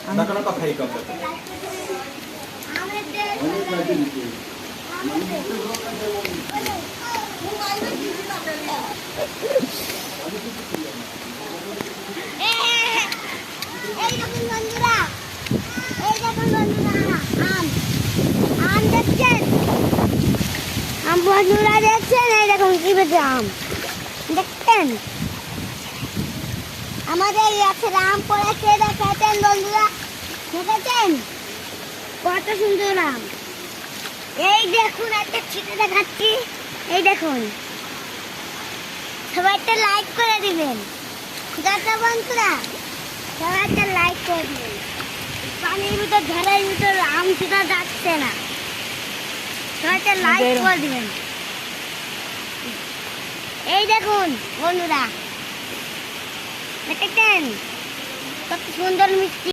नका नका खाई कम करते বন্ধুরা দেখছেন এই দেখুন কি বেঁচে আম দেখছেন আমাদের গাছের আম পড়েছে দেখাচ্ছেন বন্ধুরা দেখেছেন কত সুন্দর আম এই দেখুন একটা ছিটে দেখাচ্ছি এই দেখুন সবাই একটা লাইক করে দিবেন দাদা বন্ধুরা সবাই একটা লাইক করে দিবেন পানির ভিতর ঝড়ের ভিতর আম ছিটা যাচ্ছে না সবাই একটা লাইক করে দিবেন এই দেখুন বন্ধুরা দেখেছেন কত সুন্দর মিষ্টি